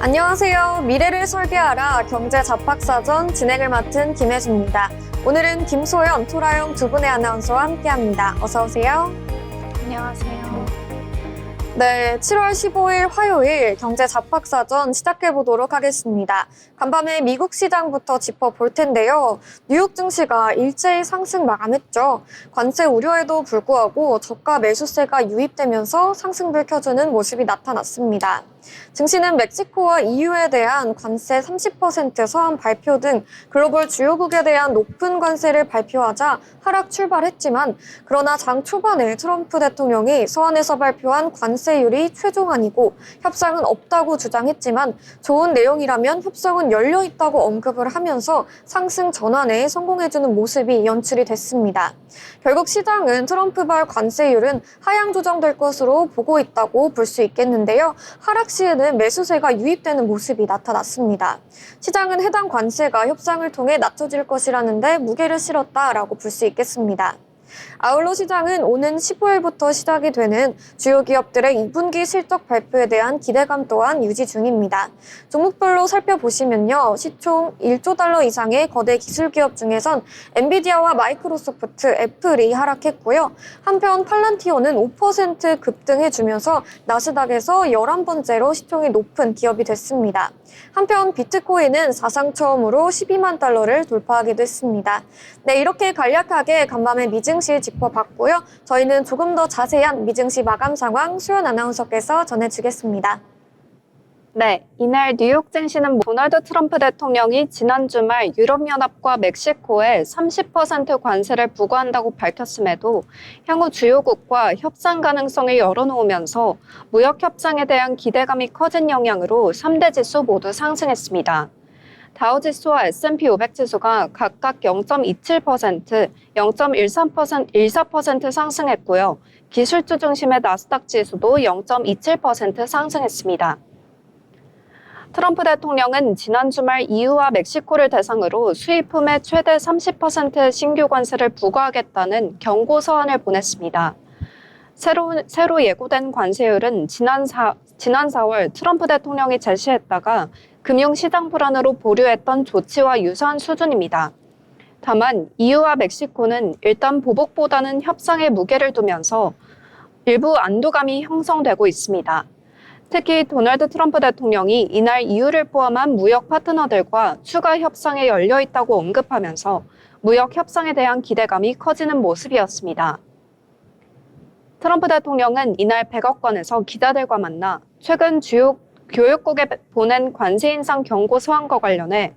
안녕하세요. 미래를 설계하라 경제 잡학사전 진행을 맡은 김혜수입니다. 오늘은 김소연, 토라영 두 분의 아나운서와 함께합니다. 어서 오세요. 안녕하세요. 네, 7월 15일 화요일 경제 잡학사전 시작해 보도록 하겠습니다. 간밤에 미국 시장부터 짚어볼 텐데요. 뉴욕 증시가 일제히 상승 마감했죠. 관세 우려에도 불구하고 저가 매수세가 유입되면서 상승불 켜주는 모습이 나타났습니다. 증시는 멕시코와 EU에 대한 관세 30% 서한 발표 등 글로벌 주요국에 대한 높은 관세를 발표하자 하락 출발했지만 그러나 장 초반에 트럼프 대통령이 서한에서 발표한 관세율이 최종안이고 협상은 없다고 주장했지만 좋은 내용이라면 협상은 열려 있다고 언급을 하면서 상승 전환에 성공해주는 모습이 연출이 됐습니다. 결국 시장은 트럼프발 관세율은 하향 조정될 것으로 보고 있다고 볼 수 있겠는데요. 하락 시에는 매수세가 유입되는 모습이 나타났습니다. 시장은 해당 관세가 협상을 통해 낮춰질 것이라는데 무게를 실었다라고 볼 수 있겠습니다. 아울러 시장은 오는 15일부터 시작이 되는 주요 기업들의 2분기 실적 발표에 대한 기대감 또한 유지 중입니다. 종목별로 살펴보시면요. 시총 1조 달러 이상의 거대 기술 기업 중에선 엔비디아와 마이크로소프트, 애플이 하락했고요. 한편 팔란티오는 5% 급등해주면서 나스닥에서 11번째로 시총이 높은 기업이 됐습니다. 한편 비트코인은 사상 처음으로 12만 달러를 돌파하기도 했습니다. 네, 이렇게 간략하게 간밤에 미증시 짚어봤고요. 저희는 조금 더 자세한 미증시 마감 상황 수연 아나운서께서 전해주겠습니다. 네, 이날 뉴욕 증시는 도널드 트럼프 대통령이 지난 주말 유럽연합과 멕시코에 30% 관세를 부과한다고 밝혔음에도 향후 주요국과 협상 가능성을 열어놓으면서 무역 협상에 대한 기대감이 커진 영향으로 3대 지수 모두 상승했습니다. 다우지수와 S&P 500 지수가 각각 0.27%, 0.14% 상승했고요. 기술주 중심의 나스닥 지수도 0.27% 상승했습니다. 트럼프 대통령은 지난 주말 EU와 멕시코를 대상으로 수입품에 최대 30% 신규 관세를 부과하겠다는 경고 서한을 보냈습니다. 새로 예고된 관세율은 지난 4월 트럼프 대통령이 제시했다가 금융시장 불안으로 보류했던 조치와 유사한 수준입니다. 다만 EU와 멕시코는 일단 보복보다는 협상에 무게를 두면서 일부 안도감이 형성되고 있습니다. 특히 도널드 트럼프 대통령이 이날 EU를 포함한 무역 파트너들과 추가 협상에 열려 있다고 언급하면서 무역 협상에 대한 기대감이 커지는 모습이었습니다. 트럼프 대통령은 이날 백악관에서 기자들과 만나 최근 주요 교육국에 보낸 관세 인상 경고 서한과 관련해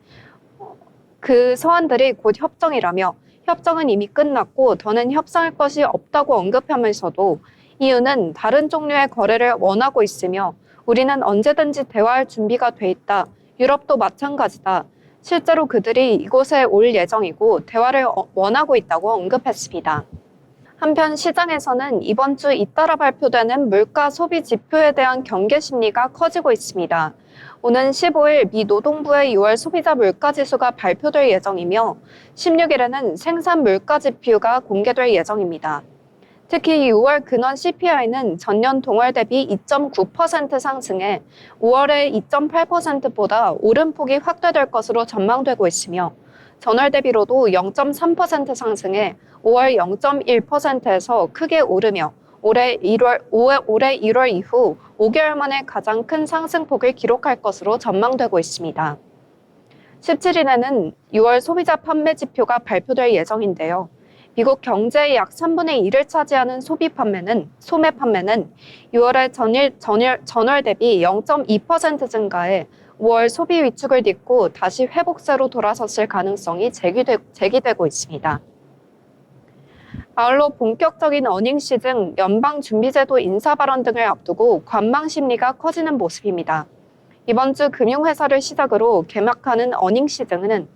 그 서한들이 곧 협정이라며 협정은 이미 끝났고 더는 협상할 것이 없다고 언급하면서도 EU는 다른 종류의 거래를 원하고 있으며 우리는 언제든지 대화할 준비가 돼 있다. 유럽도 마찬가지다. 실제로 그들이 이곳에 올 예정이고 대화를 원하고 있다고 언급했습니다. 한편 시장에서는 이번 주 잇따라 발표되는 물가 소비 지표에 대한 경계 심리가 커지고 있습니다. 오는 15일 미 노동부의 6월 소비자 물가 지수가 발표될 예정이며 16일에는 생산 물가 지표가 공개될 예정입니다. 특히 6월 근원 CPI는 전년 동월 대비 2.9% 상승해 5월의 2.8%보다 오름폭이 확대될 것으로 전망되고 있으며 전월 대비로도 0.3% 상승해 5월 0.1%에서 크게 오르며 올해 1월 이후 5개월 만에 가장 큰 상승폭을 기록할 것으로 전망되고 있습니다. 17일에는 6월 소비자 판매 지표가 발표될 예정인데요. 미국 경제의 약 3분의 1을 차지하는 소매 판매는 6월에 전월 대비 0.2% 증가해 5월 소비 위축을 딛고 다시 회복세로 돌아섰을 가능성이 제기되고 있습니다. 아울러 본격적인 어닝 시즌, 연방준비제도 인사 발언 등을 앞두고 관망 심리가 커지는 모습입니다. 이번 주 금융회사를 시작으로 개막하는 어닝 시즌은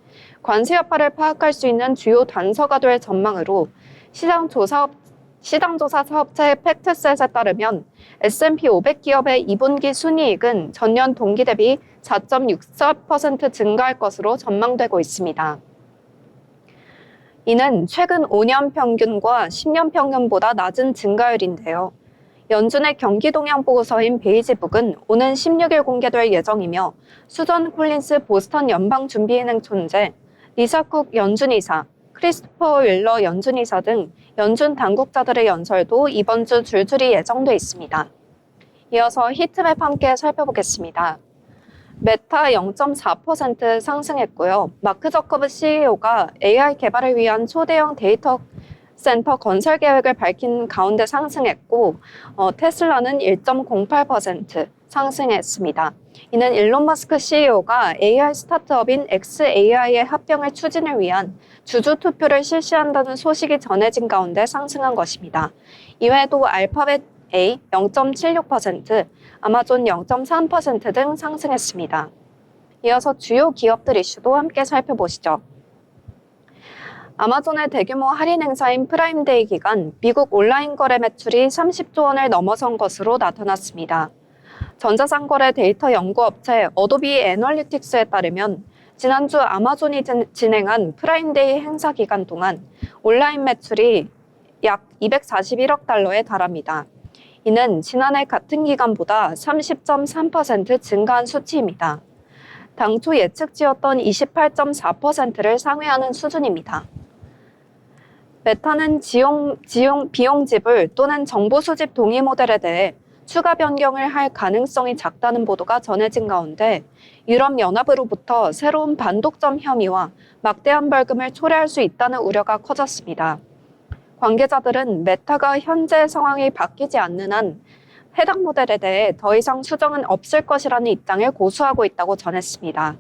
관세 여파를 파악할 수 있는 주요 단서가 될 전망으로 시장조사 사업체 팩트셋에 따르면 S&P 500 기업의 2분기 순이익은 전년 동기 대비 4.64% 증가할 것으로 전망되고 있습니다. 이는 최근 5년 평균과 10년 평균보다 낮은 증가율인데요. 연준의 경기 동향 보고서인 베이지북은 오는 16일 공개될 예정이며 수전 콜린스 보스턴 연방준비은행 총재, 리사 쿡 연준 이사, 크리스토퍼 윌러 연준 이사 등 연준 당국자들의 연설도 이번 주 줄줄이 예정돼 있습니다. 이어서 히트맵 함께 살펴보겠습니다. 메타 0.4% 상승했고요. 마크 저커버 CEO가 AI 개발을 위한 초대형 데이터 센터 건설 계획을 밝힌 가운데 상승했고, 테슬라는 1.08% 상승했습니다. 이는 일론 머스크 CEO가 AI 스타트업인 xAI의 합병을 추진을 위한 주주 투표를 실시한다는 소식이 전해진 가운데 상승한 것입니다. 이외에도 알파벳 A 0.76%, 아마존 0.3% 등 상승했습니다. 이어서 주요 기업들 이슈도 함께 살펴보시죠. 아마존의 대규모 할인 행사인 프라임데이 기간 미국 온라인 거래 매출이 30조 원을 넘어선 것으로 나타났습니다. 전자상거래 데이터 연구업체 어도비 애널리틱스에 따르면 지난주 아마존이 진행한 프라임데이 행사 기간 동안 온라인 매출이 약 241억 달러에 달합니다. 이는 지난해 같은 기간보다 30.3% 증가한 수치입니다. 당초 예측치였던 28.4%를 상회하는 수준입니다. 메타는 비용 지불 또는 정보 수집 동의 모델에 대해 추가 변경을 할 가능성이 작다는 보도가 전해진 가운데 유럽연합으로부터 새로운 반독점 혐의와 막대한 벌금을 초래할 수 있다는 우려가 커졌습니다. 관계자들은 메타가 현재 상황이 바뀌지 않는 한 해당 모델에 대해 더 이상 수정은 없을 것이라는 입장을 고수하고 있다고 전했습니다.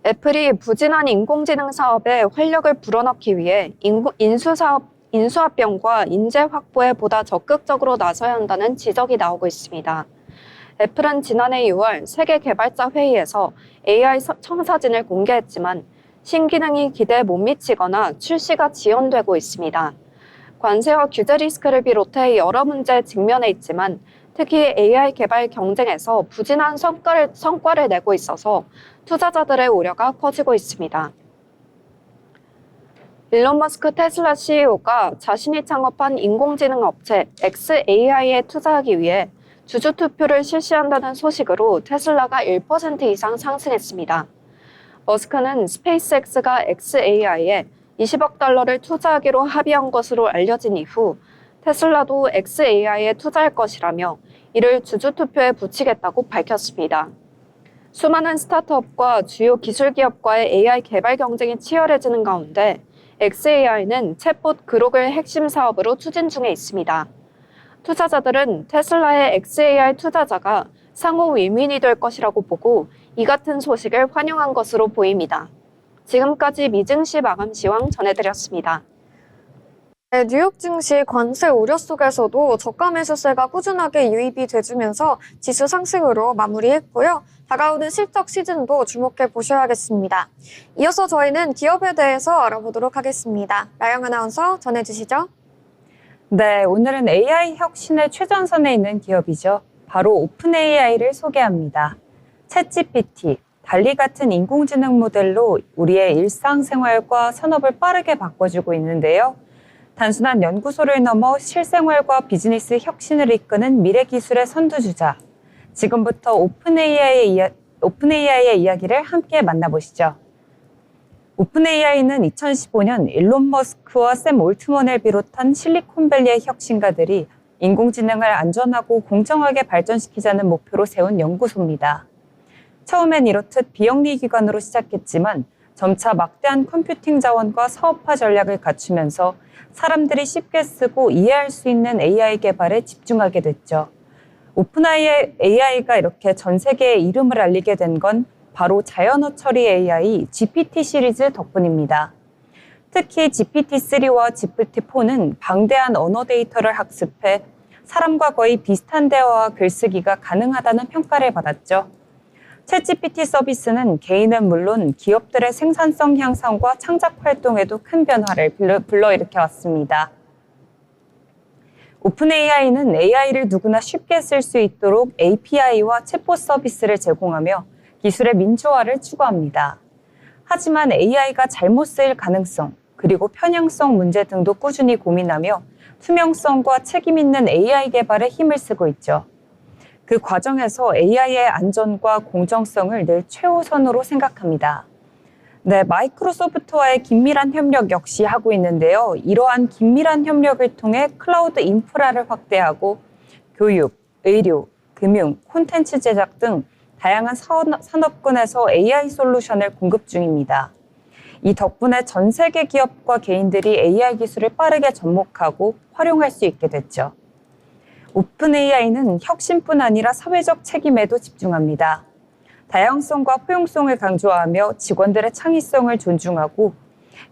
애플이 부진한 인공지능 사업에 활력을 불어넣기 위해 인수합병과 인재 확보에 보다 적극적으로 나서야 한다는 지적이 나오고 있습니다. 애플은 지난해 6월 세계 개발자 회의에서 AI 청사진을 공개했지만 신기능이 기대에 못 미치거나 출시가 지연되고 있습니다. 관세와 규제 리스크를 비롯해 여러 문제에 직면해 있지만 특히 AI 개발 경쟁에서 부진한 성과를 내고 있어서 투자자들의 우려가 커지고 있습니다. 일론 머스크 테슬라 CEO가 자신이 창업한 인공지능 업체 xAI에 투자하기 위해 주주 투표를 실시한다는 소식으로 테슬라가 1% 이상 상승했습니다. 머스크는 스페이스X가 xAI에 20억 달러를 투자하기로 합의한 것으로 알려진 이후 테슬라도 xAI에 투자할 것이라며 이를 주주 투표에 붙이겠다고 밝혔습니다. 수많은 스타트업과 주요 기술 기업과의 AI 개발 경쟁이 치열해지는 가운데 xAI는 챗봇 그록을 핵심 사업으로 추진 중에 있습니다. 투자자들은 테슬라의 xAI 투자자가 상호 윈윈이 될 것이라고 보고 이 같은 소식을 환영한 것으로 보입니다. 지금까지 미증시 마감 시황 전해드렸습니다. 네, 뉴욕 증시 관세 우려 속에서도 저가 매수세가 꾸준하게 유입이 돼주면서 지수 상승으로 마무리했고요. 다가오는 실적 시즌도 주목해 보셔야겠습니다. 이어서 저희는 기업에 대해서 알아보도록 하겠습니다. 나영 아나운서 전해주시죠. 네, 오늘은 AI 혁신의 최전선에 있는 기업이죠. 바로 오픈 AI를 소개합니다. 챗GPT, 달리 같은 인공지능 모델로 우리의 일상생활과 산업을 빠르게 바꿔주고 있는데요. 단순한 연구소를 넘어 실생활과 비즈니스 혁신을 이끄는 미래기술의 선두주자. 지금부터 오픈 AI의 이야기를 함께 만나보시죠. 오픈 AI는 2015년 일론 머스크와 샘 올트먼을 비롯한 실리콘밸리의 혁신가들이 인공지능을 안전하고 공정하게 발전시키자는 목표로 세운 연구소입니다. 처음엔 이렇듯 비영리 기관으로 시작했지만 점차 막대한 컴퓨팅 자원과 사업화 전략을 갖추면서 사람들이 쉽게 쓰고 이해할 수 있는 AI 개발에 집중하게 됐죠. 오픈 AI가 이렇게 전 세계에 이름을 알리게 된 건 바로 자연어 처리 AI GPT 시리즈 덕분입니다. 특히 GPT-3와 GPT-4는 방대한 언어 데이터를 학습해 사람과 거의 비슷한 대화와 글쓰기가 가능하다는 평가를 받았죠. 챗GPT 서비스는 개인은 물론 기업들의 생산성 향상과 창작 활동에도 큰 변화를 불러일으켜 왔습니다. 오픈 AI는 AI를 누구나 쉽게 쓸 수 있도록 API와 챗봇 서비스를 제공하며 기술의 민주화를 추구합니다. 하지만 AI가 잘못 쓰일 가능성, 그리고 편향성 문제 등도 꾸준히 고민하며 투명성과 책임 있는 AI 개발에 힘을 쓰고 있죠. 그 과정에서 AI의 안전과 공정성을 늘 최우선으로 생각합니다. 네, 마이크로소프트와의 긴밀한 협력 역시 하고 있는데요. 이러한 긴밀한 협력을 통해 클라우드 인프라를 확대하고 교육, 의료, 금융, 콘텐츠 제작 등 다양한 산업군에서 AI 솔루션을 공급 중입니다. 이 덕분에 전 세계 기업과 개인들이 AI 기술을 빠르게 접목하고 활용할 수 있게 됐죠. 오픈 AI는 혁신뿐 아니라 사회적 책임에도 집중합니다. 다양성과 포용성을 강조하며 직원들의 창의성을 존중하고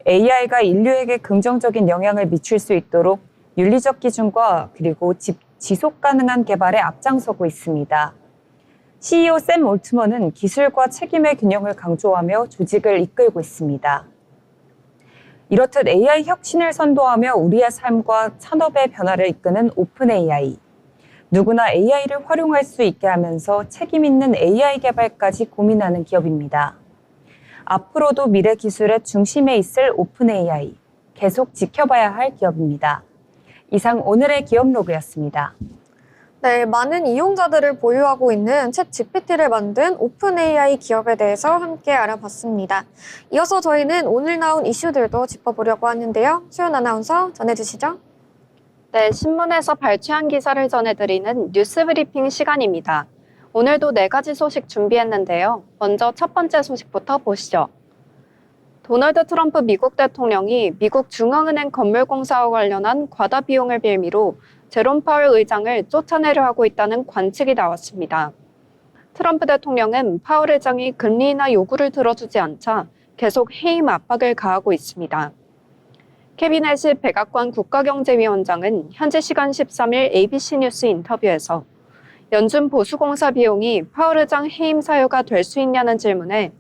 AI가 인류에게 긍정적인 영향을 미칠 수 있도록 윤리적 기준과 그리고 지속 가능한 개발에 앞장서고 있습니다. CEO 샘 올트먼은 기술과 책임의 균형을 강조하며 조직을 이끌고 있습니다. 이렇듯 AI 혁신을 선도하며 우리의 삶과 산업의 변화를 이끄는 오픈 AI. 누구나 AI를 활용할 수 있게 하면서 책임 있는 AI 개발까지 고민하는 기업입니다. 앞으로도 미래 기술의 중심에 있을 오픈 AI. 계속 지켜봐야 할 기업입니다. 이상 오늘의 기업 로그였습니다. 네, 많은 이용자들을 보유하고 있는 챗 GPT를 만든 오픈 AI 기업에 대해서 함께 알아봤습니다. 이어서 저희는 오늘 나온 이슈들도 짚어보려고 하는데요. 수연 아나운서 전해주시죠. 네, 신문에서 발췌한 기사를 전해드리는 뉴스 브리핑 시간입니다. 오늘도 4가지 소식 준비했는데요. 먼저 첫 번째 소식부터 보시죠. 도널드 트럼프 미국 대통령이 미국 중앙은행 건물공사와 관련한 과다 비용을 빌미로 제롬 파월 의장을 쫓아내려 하고 있다는 관측이 나왔습니다. 트럼프 대통령은 파월 의장이 금리 인하 요구를 들어주지 않자 계속 해임 압박을 가하고 있습니다. 캐비넷의 백악관 국가경제위원장은 현지 시간 13일 ABC 뉴스 인터뷰에서 연준 보수공사 비용이 파월 의장 해임 사유가 될 수 있냐는 질문에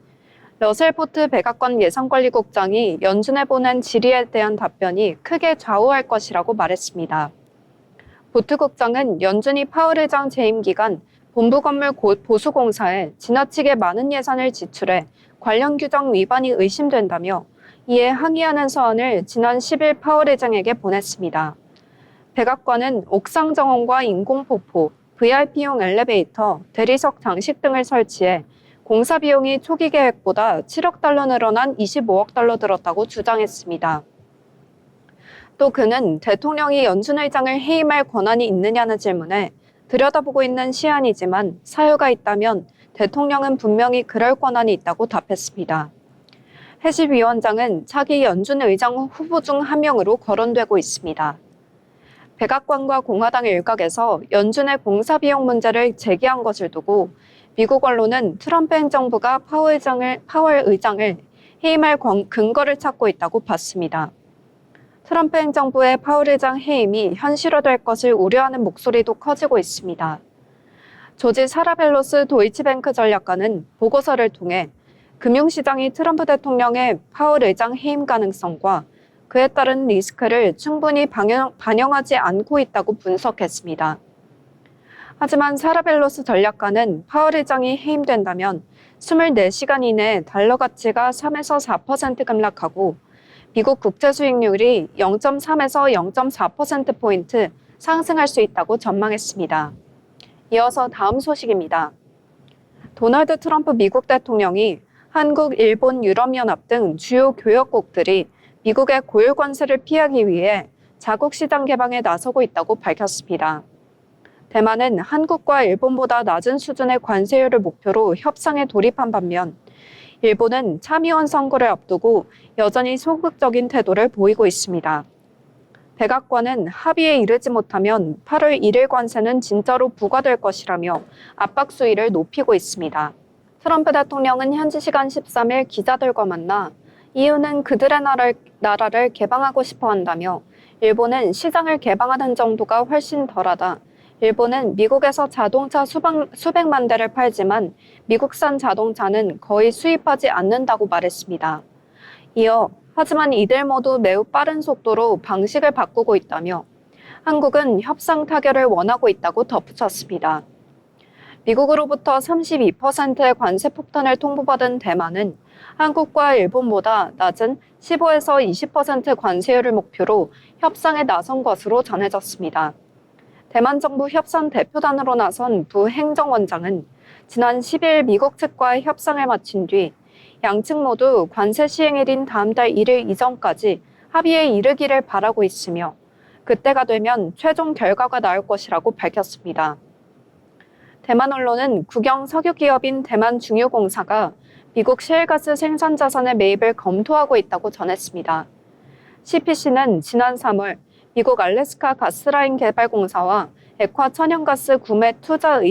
러셀 포트 백악관 예산관리국장이 연준에 보낸 질의에 대한 답변이 크게 좌우할 것이라고 말했습니다. 보트 국장은 연준이 파월 의장 재임 기간 본부 건물 보수공사에 지나치게 많은 예산을 지출해 관련 규정 위반이 의심된다며 이에 항의하는 서한을 지난 10일 파월 의장에게 보냈습니다. 백악관은 옥상 정원과 인공폭포, VIP용 엘리베이터, 대리석 장식 등을 설치해 공사 비용이 초기 계획보다 7억 달러 늘어난 25억 달러 들었다고 주장했습니다. 또 그는 대통령이 연준 의장을 해임할 권한이 있느냐는 질문에 들여다보고 있는 시안이지만 사유가 있다면 대통령은 분명히 그럴 권한이 있다고 답했습니다. 해시 위원장은 차기 연준 의장 후보 중 한 명으로 거론되고 있습니다. 백악관과 공화당 일각에서 연준의 공사 비용 문제를 제기한 것을 두고 미국 언론은 트럼프 행정부가 파월 의장을 해임할 근거를 찾고 있다고 봤습니다. 트럼프 행정부의 파월 의장 해임이 현실화될 것을 우려하는 목소리도 커지고 있습니다. 조지 사라벨로스 도이치뱅크 전략가는 보고서를 통해 금융시장이 트럼프 대통령의 파월 의장 해임 가능성과 그에 따른 리스크를 충분히 반영하지 않고 있다고 분석했습니다. 하지만 사라벨로스 전략가는 파월 의장이 해임된다면 24시간 이내 달러 가치가 3에서 4% 급락하고 미국 국채 수익률이 0.3에서 0.4%포인트 상승할 수 있다고 전망했습니다. 이어서 다음 소식입니다. 도널드 트럼프 미국 대통령이 한국, 일본, 유럽연합 등 주요 교역국들이 미국의 고율 관세를 피하기 위해 자국 시장 개방에 나서고 있다고 밝혔습니다. 대만은 한국과 일본보다 낮은 수준의 관세율을 목표로 협상에 돌입한 반면 일본은 참의원 선거를 앞두고 여전히 소극적인 태도를 보이고 있습니다. 백악관은 합의에 이르지 못하면 8월 1일 관세는 진짜로 부과될 것이라며 압박 수위를 높이고 있습니다. 트럼프 대통령은 현지 시간 13일 기자들과 만나 이유는 그들의 나라를 개방하고 싶어 한다며 일본은 시장을 개방하는 정도가 훨씬 덜하다. 일본은 미국에서 자동차 수백만 대를 팔지만 미국산 자동차는 거의 수입하지 않는다고 말했습니다. 이어 하지만 이들 모두 매우 빠른 속도로 방식을 바꾸고 있다며 한국은 협상 타결을 원하고 있다고 덧붙였습니다. 미국으로부터 32%의 관세 폭탄을 통보받은 대만은 한국과 일본보다 낮은 15에서 20% 관세율을 목표로 협상에 나선 것으로 전해졌습니다. 대만 정부 협상 대표단으로 나선 부 행정원장은 지난 10일 미국 측과의 협상을 마친 뒤 양측 모두 관세 시행일인 다음 달 1일 이전까지 합의에 이르기를 바라고 있으며 그때가 되면 최종 결과가 나올 것이라고 밝혔습니다. 대만 언론은 국영 석유 기업인 대만중유공사가 미국 셰일가스 생산 자산의 매입을 검토하고 있다고 전했습니다. CPC는 지난 3월 미국 알래스카 가스라인 개발공사와 액화 천연가스 구매 투자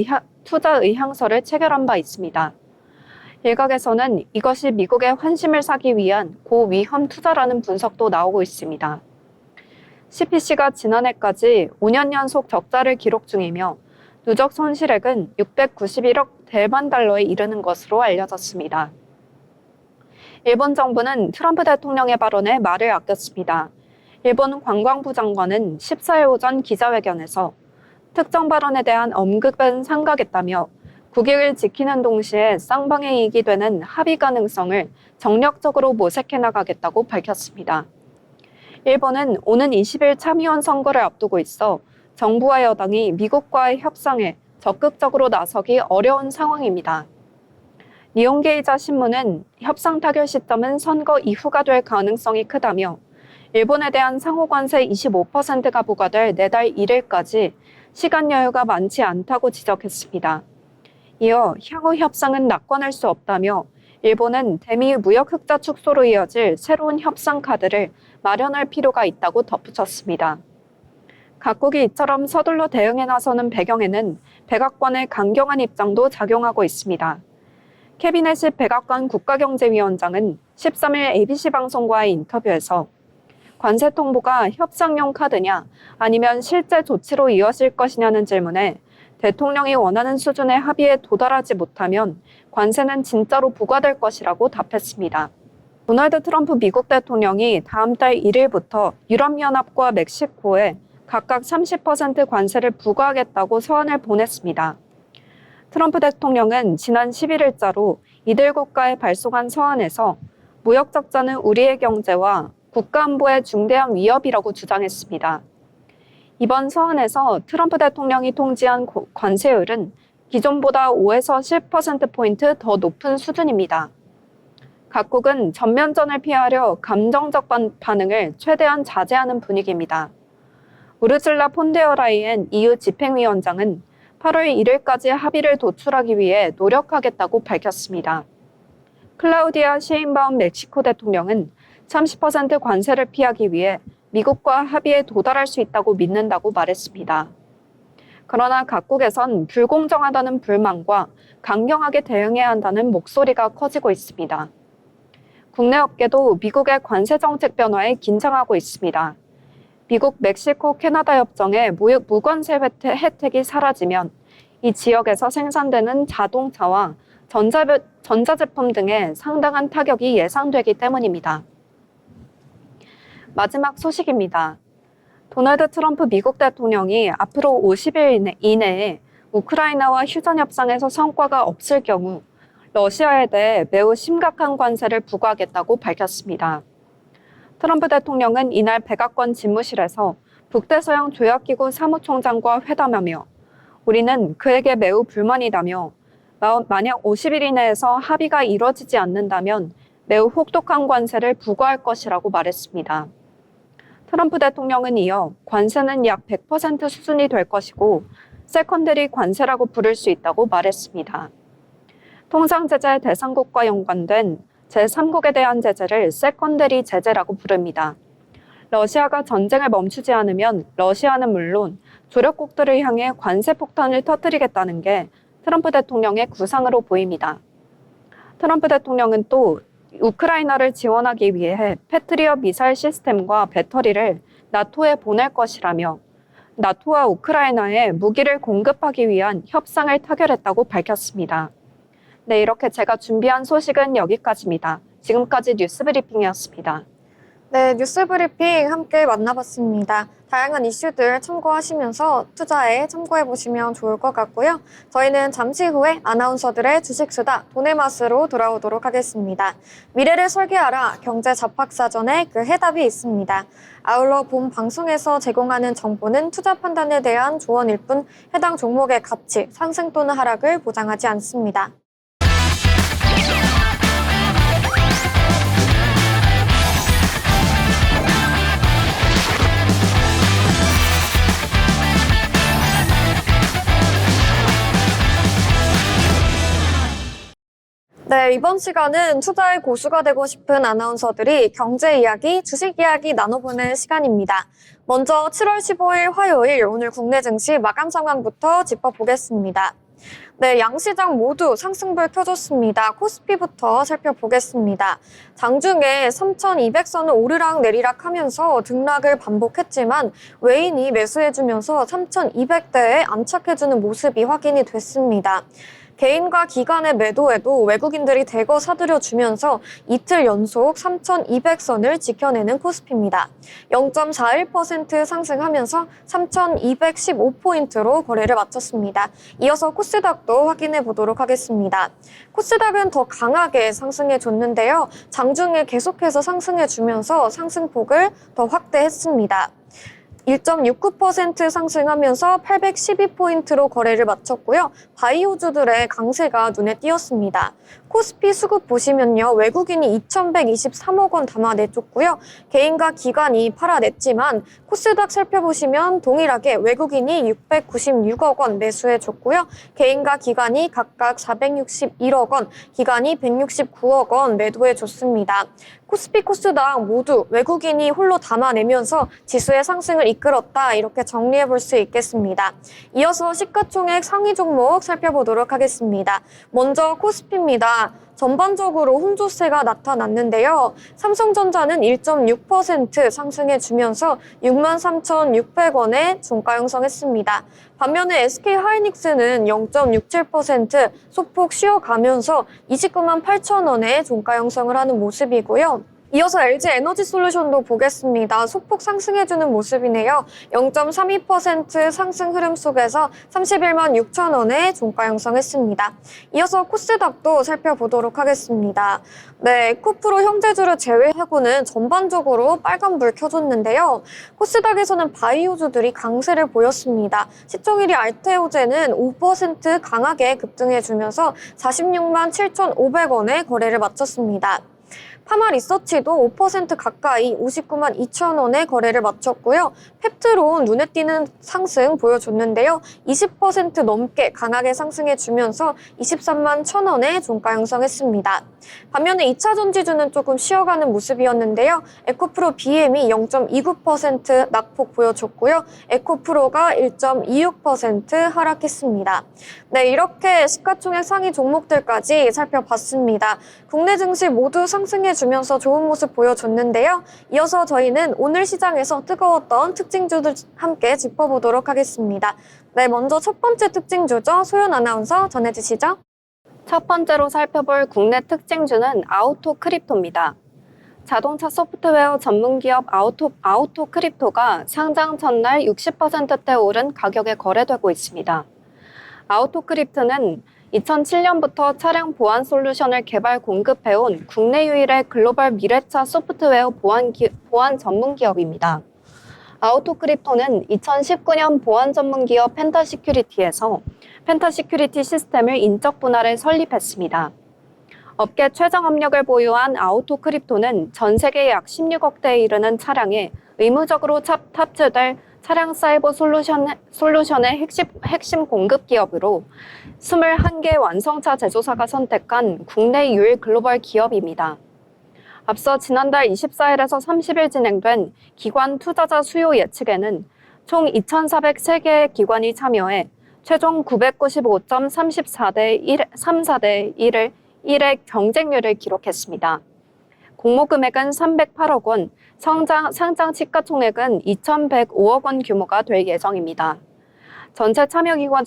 의향서를 체결한 바 있습니다. 일각에서는 이것이 미국의 환심을 사기 위한 고위험 투자라는 분석도 나오고 있습니다. CPC가 지난해까지 5년 연속 적자를 기록 중이며 누적 손실액은 691억 대만 달러에 이르는 것으로 알려졌습니다. 일본 정부는 트럼프 대통령의 발언에 말을 아꼈습니다. 일본 관광부 장관은 14일 오전 기자회견에서 특정 발언에 대한 언급은 삼가겠다며 국익을 지키는 동시에 쌍방의 이익이 되는 합의 가능성을 정력적으로 모색해 나가겠다고 밝혔습니다. 일본은 오는 20일 참의원 선거를 앞두고 있어 정부와 여당이 미국과의 협상에 적극적으로 나서기 어려운 상황입니다. 니혼게이자 신문은 협상 타결 시점은 선거 이후가 될 가능성이 크다며 일본에 대한 상호 관세 25%가 부과될 내달 1일까지 시간 여유가 많지 않다고 지적했습니다. 이어 향후 협상은 낙관할 수 없다며 일본은 대미 무역 흑자 축소로 이어질 새로운 협상 카드를 마련할 필요가 있다고 덧붙였습니다. 각국이 이처럼 서둘러 대응에 나서는 배경에는 백악관의 강경한 입장도 작용하고 있습니다. 캐비넷의 백악관 국가경제위원장은 13일 ABC 방송과의 인터뷰에서 관세 통보가 협상용 카드냐 아니면 실제 조치로 이어질 것이냐는 질문에 대통령이 원하는 수준의 합의에 도달하지 못하면 관세는 진짜로 부과될 것이라고 답했습니다. 도널드 트럼프 미국 대통령이 다음 달 1일부터 유럽연합과 멕시코에 각각 30% 관세를 부과하겠다고 서한을 보냈습니다. 트럼프 대통령은 지난 11일자로 이들 국가에 발송한 서한에서 무역 적자는 우리의 경제와 국가 안보에 중대한 위협이라고 주장했습니다. 이번 서한에서 트럼프 대통령이 통지한 관세율은 기존보다 5에서 10%포인트 더 높은 수준입니다. 각국은 전면전을 피하려 감정적 반응을 최대한 자제하는 분위기입니다. 우르줄라 폰데어라이엔 EU 집행위원장은 8월 1일까지 합의를 도출하기 위해 노력하겠다고 밝혔습니다. 클라우디아 시인바움 멕시코 대통령은 30% 관세를 피하기 위해 미국과 합의에 도달할 수 있다고 믿는다고 말했습니다. 그러나 각국에선 불공정하다는 불만과 강경하게 대응해야 한다는 목소리가 커지고 있습니다. 국내 업계도 미국의 관세 정책 변화에 긴장하고 있습니다. 미국, 멕시코, 캐나다 협정의 무관세 혜택이 사라지면 이 지역에서 생산되는 자동차와 전자제품 등에 상당한 타격이 예상되기 때문입니다. 마지막 소식입니다. 도널드 트럼프 미국 대통령이 앞으로 50일 이내에 우크라이나와 휴전 협상에서 성과가 없을 경우 러시아에 대해 매우 심각한 관세를 부과하겠다고 밝혔습니다. 트럼프 대통령은 이날 백악관 집무실에서 북대서양 조약기구 사무총장과 회담하며 우리는 그에게 매우 불만이다며 만약 50일 이내에서 합의가 이뤄지지 않는다면 매우 혹독한 관세를 부과할 것이라고 말했습니다. 트럼프 대통령은 이어 관세는 약 100% 수준이 될 것이고 세컨더리 관세라고 부를 수 있다고 말했습니다. 통상제재 대상국과 연관된 제3국에 대한 제재를 세컨더리 제재라고 부릅니다. 러시아가 전쟁을 멈추지 않으면 러시아는 물론 조력국들을 향해 관세 폭탄을 터뜨리겠다는 게 트럼프 대통령의 구상으로 보입니다. 트럼프 대통령은 또 우크라이나를 지원하기 위해 패트리엇 미사일 시스템과 배터리를 나토에 보낼 것이라며 나토와 우크라이나에 무기를 공급하기 위한 협상을 타결했다고 밝혔습니다. 네, 이렇게 제가 준비한 소식은 여기까지입니다. 지금까지 뉴스브리핑이었습니다. 네, 뉴스 브리핑 함께 만나봤습니다. 다양한 이슈들 참고하시면서 투자에 참고해보시면 좋을 것 같고요. 저희는 잠시 후에 아나운서들의 주식수다 돈의 맛으로 돌아오도록 하겠습니다. 미래를 설계하라 경제잡학사전에 그 해답이 있습니다. 아울러 본 방송에서 제공하는 정보는 투자 판단에 대한 조언일 뿐 해당 종목의 가치, 상승 또는 하락을 보장하지 않습니다. 네, 이번 시간은 투자의 고수가 되고 싶은 아나운서들이 경제 이야기, 주식 이야기 나눠보는 시간입니다. 먼저 7월 15일 화요일 오늘 국내 증시 마감 상황부터 짚어보겠습니다. 네, 양시장 모두 상승불 켜줬습니다. 코스피부터 살펴보겠습니다. 장중에 3,200선을 오르락 내리락 하면서 등락을 반복했지만 외인이 매수해주면서 3,200대에 안착해주는 모습이 확인이 됐습니다. 개인과 기관의 매도에도 외국인들이 대거 사들여주면서 이틀 연속 3,200선을 지켜내는 코스피입니다. 0.41% 상승하면서 3,215포인트로 거래를 마쳤습니다. 이어서 코스닥도 확인해 보도록 하겠습니다. 코스닥은 더 강하게 상승해줬는데요. 장중에 계속해서 상승해주면서 상승폭을 더 확대했습니다. 1.69% 상승하면서 812포인트로 거래를 마쳤고요. 바이오주들의 강세가 눈에 띄었습니다. 코스피 수급 보시면요. 외국인이 2,123억 원 담아내줬고요. 개인과 기관이 팔아냈지만 코스닥 살펴보시면 동일하게 외국인이 696억 원 매수해줬고요. 개인과 기관이 각각 461억 원, 기관이 169억 원 매도해줬습니다. 코스피, 코스닥 모두 외국인이 홀로 담아내면서 지수의 상승을 이끌었다 이렇게 정리해 볼 수 있겠습니다. 이어서 시가총액 상위 종목 살펴보도록 하겠습니다. 먼저 코스피입니다. 전반적으로 혼조세가 나타났는데요. 삼성전자는 1.6% 상승해주면서 63,600원에 종가 형성했습니다. 반면에 SK하이닉스는 0.67% 소폭 쉬어가면서 29만 8천원에 종가 형성을 하는 모습이고요. 이어서 LG에너지솔루션도 보겠습니다. 소폭 상승해주는 모습이네요. 0.32% 상승 흐름 속에서 31만 6천 원에 종가 형성했습니다. 이어서 코스닥도 살펴보도록 하겠습니다. 네, 에코프로 형제주를 제외하고는 전반적으로 빨간불 켜줬는데요. 코스닥에서는 바이오주들이 강세를 보였습니다. 시총일이 알테오제는 5% 강하게 급등해주면서 46만 7,500원에 거래를 마쳤습니다. 파마리서치도 5% 가까이 59만 2천 원에 거래를 마쳤고요. 펩트론 눈에 띄는 상승 보여줬는데요. 20% 넘게 강하게 상승해주면서 23만 1천 원에 종가 형성했습니다. 반면에 2차 전지주는 조금 쉬어가는 모습이었는데요. 에코프로 BM이 0.29% 낙폭 보여줬고요. 에코프로가 1.26% 하락했습니다. 네, 이렇게 시가총액 상위 종목들까지 살펴봤습니다. 국내 증시 모두 상승해주면서 좋은 모습 보여줬는데요. 이어서 저희는 오늘 시장에서 뜨거웠던 특징주들 함께 짚어보도록 하겠습니다. 네, 먼저 첫 번째 특징주죠. 소연 아나운서 전해주시죠. 첫 번째로 살펴볼 국내 특징주는 아우토 크립토입니다. 자동차 소프트웨어 전문기업 아우토 크립토가 상장 첫날 60%대 오른 가격에 거래되고 있습니다. 아우토 크립토는 2007년부터 차량 보안 솔루션을 개발 공급해온 국내 유일의 글로벌 미래차 소프트웨어 보안 전문 기업입니다. 아우토 크립토는 2019년 보안 전문 기업 펜타시큐리티에서 펜타시큐리티 시스템을 인적 분할해 설립했습니다. 업계 최정 압력을 보유한 아우토 크립토는 전 세계 약 16억대에 이르는 차량에 의무적으로 탑재될 차량 사이버 솔루션의 핵심 공급 기업으로 21개 완성차 제조사가 선택한 국내 유일 글로벌 기업입니다. 앞서 지난달 24일에서 30일 진행된 기관 투자자 수요 예측에는 총 2,403개의 기관이 참여해 최종 995.34대 1의 경쟁률을 기록했습니다. 공모 금액은 308억 원, 상장 시가총액은 2,105억 원 규모가 될 예정입니다. 전체 참여 기관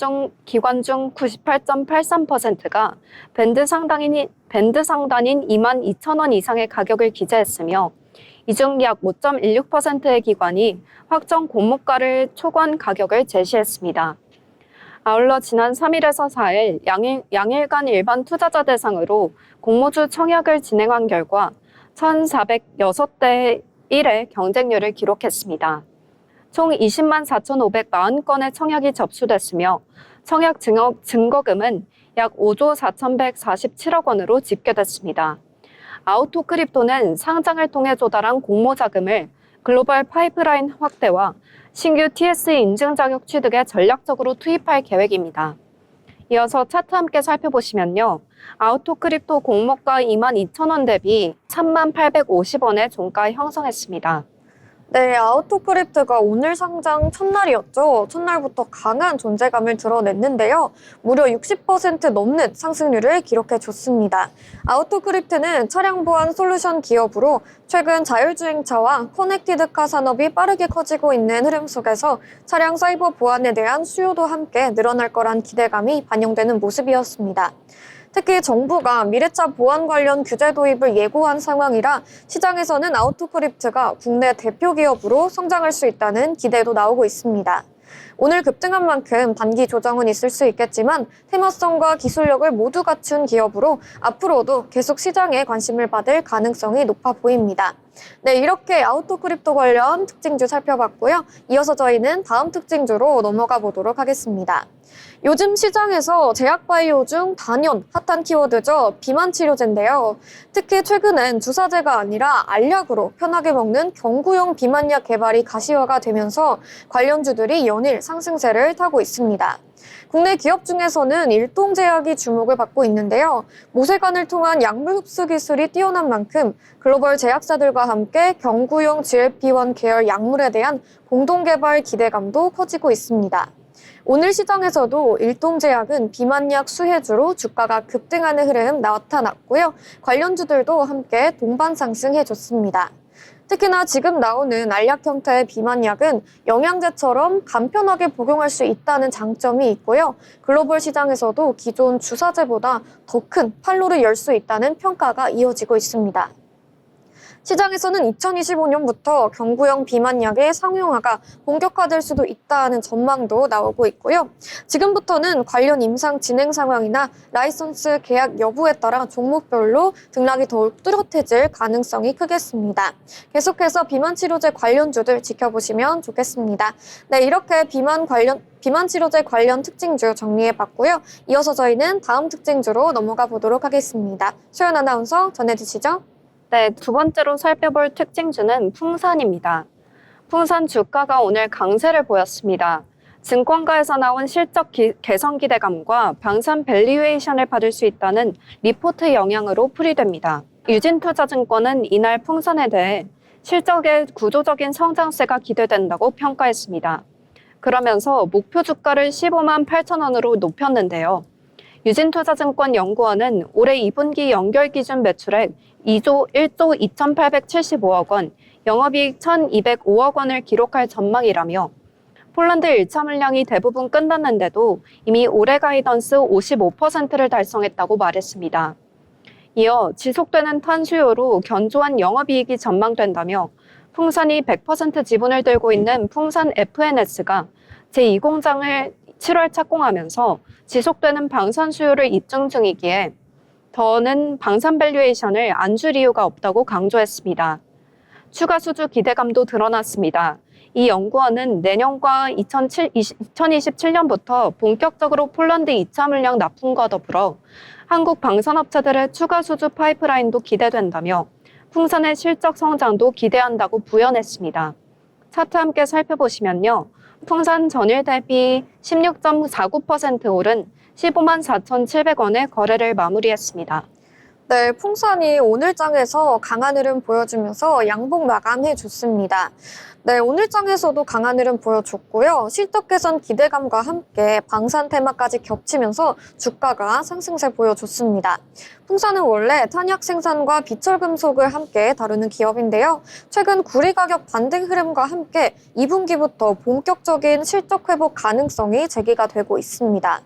중 98.83%가 밴드 상단인 22,000원 이상의 가격을 기재했으며 이 중 약 5.16%의 기관이 확정 공모가를 초과 가격을 제시했습니다. 아울러 지난 3일에서 4일 양일간 일반 투자자 대상으로 공모주 청약을 진행한 결과 1,406대 1의 경쟁률을 기록했습니다. 총 20만 4,540건의 청약이 접수됐으며 청약 증거금은 약 5조 4,147억 원으로 집계됐습니다. 아우토크립토는 상장을 통해 조달한 공모 자금을 글로벌 파이프라인 확대와 신규 TS 인증 자격 취득에 전략적으로 투입할 계획입니다. 이어서 차트 함께 살펴보시면요. 아우토크립토 공모가 22,000원 대비 3850원의 종가 형성했습니다. 네, 아우토크립트가 오늘 상장 첫날이었죠. 첫날부터 강한 존재감을 드러냈는데요. 무려 60% 넘는 상승률을 기록해줬습니다. 아우토크립트는 차량 보안 솔루션 기업으로 최근 자율주행차와 커넥티드카 산업이 빠르게 커지고 있는 흐름 속에서 차량 사이버 보안에 대한 수요도 함께 늘어날 거란 기대감이 반영되는 모습이었습니다. 특히 정부가 미래차 보안 관련 규제 도입을 예고한 상황이라 시장에서는 아우토크립트가 국내 대표 기업으로 성장할 수 있다는 기대도 나오고 있습니다. 오늘 급등한 만큼 단기 조정은 있을 수 있겠지만 테마성과 기술력을 모두 갖춘 기업으로 앞으로도 계속 시장에 관심을 받을 가능성이 높아 보입니다. 네, 이렇게 아우토크립토 관련 특징주 살펴봤고요. 이어서 저희는 다음 특징주로 넘어가 보도록 하겠습니다. 요즘 시장에서 제약바이오 중 단연 핫한 키워드죠. 비만 치료제인데요. 특히 최근엔 주사제가 아니라 알약으로 편하게 먹는 경구용 비만약 개발이 가시화가 되면서 관련주들이 연일 상승세를 타고 있습니다. 국내 기업 중에서는 일동제약이 주목을 받고 있는데요. 모세관을 통한 약물 흡수 기술이 뛰어난 만큼 글로벌 제약사들과 함께 경구용 GLP-1 계열 약물에 대한 공동 개발 기대감도 커지고 있습니다. 오늘 시장에서도 일동제약은 비만약 수혜주로 주가가 급등하는 흐름 나타났고요. 관련주들도 함께 동반 상승해줬습니다. 특히나 지금 나오는 알약 형태의 비만약은 영양제처럼 간편하게 복용할 수 있다는 장점이 있고요. 글로벌 시장에서도 기존 주사제보다 더 큰 판로를 열 수 있다는 평가가 이어지고 있습니다. 시장에서는 2025년부터 경구용 비만약의 상용화가 본격화될 수도 있다는 전망도 나오고 있고요. 지금부터는 관련 임상 진행 상황이나 라이선스 계약 여부에 따라 종목별로 등락이 더욱 뚜렷해질 가능성이 크겠습니다. 계속해서 비만 치료제 관련주들 지켜보시면 좋겠습니다. 네, 이렇게 비만 치료제 관련 특징주 정리해봤고요. 이어서 저희는 다음 특징주로 넘어가 보도록 하겠습니다. 소연 아나운서 전해주시죠. 네, 두 번째로 살펴볼 특징주는 풍산입니다. 풍산 주가가 오늘 강세를 보였습니다. 증권가에서 나온 실적 개선 기대감과 방산 밸류에이션을 받을 수 있다는 리포트 영향으로 풀이됩니다. 유진투자증권은 이날 풍산에 대해 실적의 구조적인 성장세가 기대된다고 평가했습니다. 그러면서 목표 주가를 15만 8천 원으로 높였는데요. 유진투자증권 연구원은 올해 2분기 연결 기준 매출액 1조 2,875억 원, 영업이익 1,205억 원을 기록할 전망이라며 폴란드 1차 물량이 대부분 끝났는데도 이미 올해 가이던스 55%를 달성했다고 말했습니다. 이어 지속되는 탄수요로 견조한 영업이익이 전망된다며 풍산이 100% 지분을 들고 있는 풍산 FNS가 제2공장을 7월 착공하면서 지속되는 방산 수요를 입증 중이기에 더는 방산 밸류에이션을 안 줄 이유가 없다고 강조했습니다. 추가 수주 기대감도 드러났습니다. 이 연구원은 내년과 2027년부터 본격적으로 폴란드 2차 물량 납품과 더불어 한국 방산업체들의 추가 수주 파이프라인도 기대된다며 풍산의 실적 성장도 기대한다고 부연했습니다. 차트 함께 살펴보시면요. 풍산 전일 대비 16.49% 오른 15만 4,700원의 거래를 마무리했습니다. 네, 풍산이 오늘 장에서 강한 흐름 보여주면서 양봉 마감해줬습니다. 네, 오늘 장에서도 강한 흐름 보여줬고요. 실적 개선 기대감과 함께 방산 테마까지 겹치면서 주가가 상승세 보여줬습니다. 풍산은 원래 탄약 생산과 비철금속을 함께 다루는 기업인데요. 최근 구리 가격 반등 흐름과 함께 2분기부터 본격적인 실적 회복 가능성이 제기가 되고 있습니다.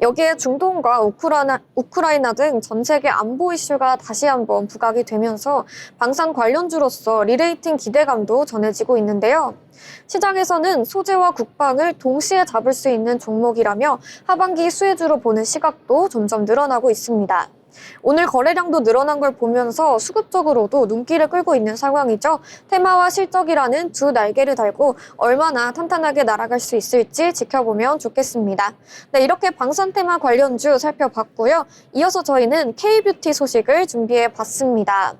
여기에 중동과 우크라이나 등 전 세계 안보 이슈가 다시 한번 부각이 되면서 방산 관련주로서 리레이팅 기대감도 전해지고 있는데요. 시장에서는 소재와 국방을 동시에 잡을 수 있는 종목이라며 하반기 수혜주로 보는 시각도 점점 늘어나고 있습니다. 오늘 거래량도 늘어난 걸 보면서 수급적으로도 눈길을 끌고 있는 상황이죠. 테마와 실적이라는 두 날개를 달고 얼마나 탄탄하게 날아갈 수 있을지 지켜보면 좋겠습니다. 네, 이렇게 방산 테마 관련주 살펴봤고요. 이어서 저희는 K뷰티 소식을 준비해봤습니다.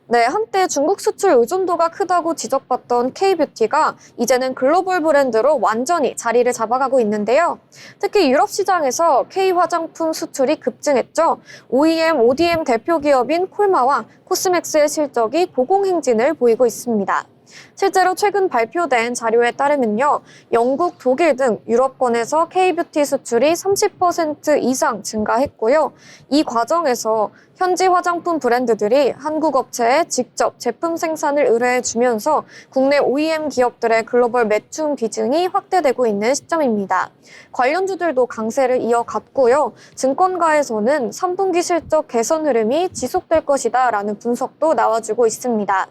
네, 한때 중국 수출 의존도가 크다고 지적받던 K뷰티가 이제는 글로벌 브랜드로 완전히 자리를 잡아가고 있는데요. 특히 유럽 시장에서 K 화장품 수출이 급증했죠. OEM, ODM 대표 기업인 콜마와 코스맥스의 실적이 고공행진을 보이고 있습니다. 실제로 최근 발표된 자료에 따르면요. 영국, 독일 등 유럽권에서 K뷰티 수출이 30% 이상 증가했고요. 이 과정에서 현지 화장품 브랜드들이 한국 업체에 직접 제품 생산을 의뢰해주면서 국내 OEM 기업들의 글로벌 매출 비중이 확대되고 있는 시점입니다. 관련주들도 강세를 이어갔고요. 증권가에서는 3분기 실적 개선 흐름이 지속될 것이다 라는 분석도 나와주고 있습니다.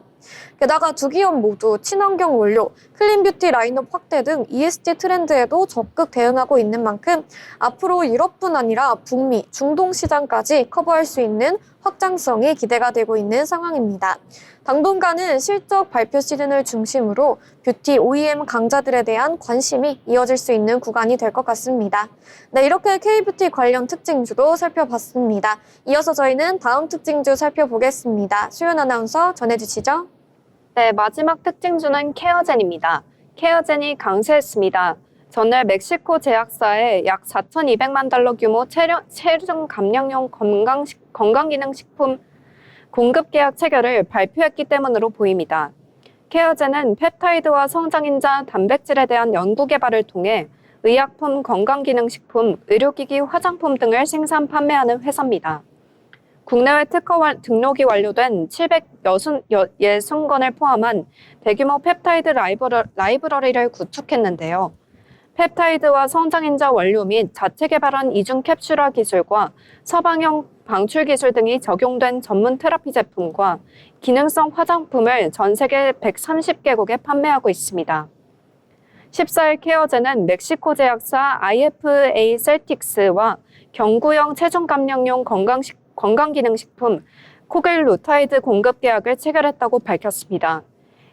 게다가 두 기업 모두 친환경 원료, 클린뷰티 라인업 확대 등 ESG 트렌드에도 적극 대응하고 있는 만큼 앞으로 유럽뿐 아니라 북미, 중동 시장까지 커버할 수 있는 확장성이 기대가 되고 있는 상황입니다. 당분간은 실적 발표 시즌을 중심으로 뷰티 OEM 강자들에 대한 관심이 이어질 수 있는 구간이 될 것 같습니다. 네, 이렇게 K뷰티 관련 특징주도 살펴봤습니다. 이어서 저희는 다음 특징주 살펴보겠습니다. 수연 아나운서 전해주시죠. 네, 마지막 특징주는 케어젠입니다. 케어젠이 강세했습니다. 전날 멕시코 제약사에 약 4,200만 달러 규모 체중 감량용 건강기능식품 공급 계약 체결을 발표했기 때문으로 보입니다. 케어젠은 펩타이드와 성장인자 단백질에 대한 연구 개발을 통해 의약품, 건강기능식품, 의료기기, 화장품 등을 생산 판매하는 회사입니다. 국내외 특허 등록이 완료된 760건을 포함한 대규모 펩타이드 라이브러리를 구축했는데요. 펩타이드와 성장인자 원료 및 자체 개발한 이중 캡슐화 기술과 서방형 방출 기술 등이 적용된 전문 테라피 제품과 기능성 화장품을 전 세계 130개국에 판매하고 있습니다. 14일 케어젠은 멕시코 제약사 IFA 셀틱스와 경구형 체중 감량용 건강기능식품 코글루타이드 공급 계약을 체결했다고 밝혔습니다.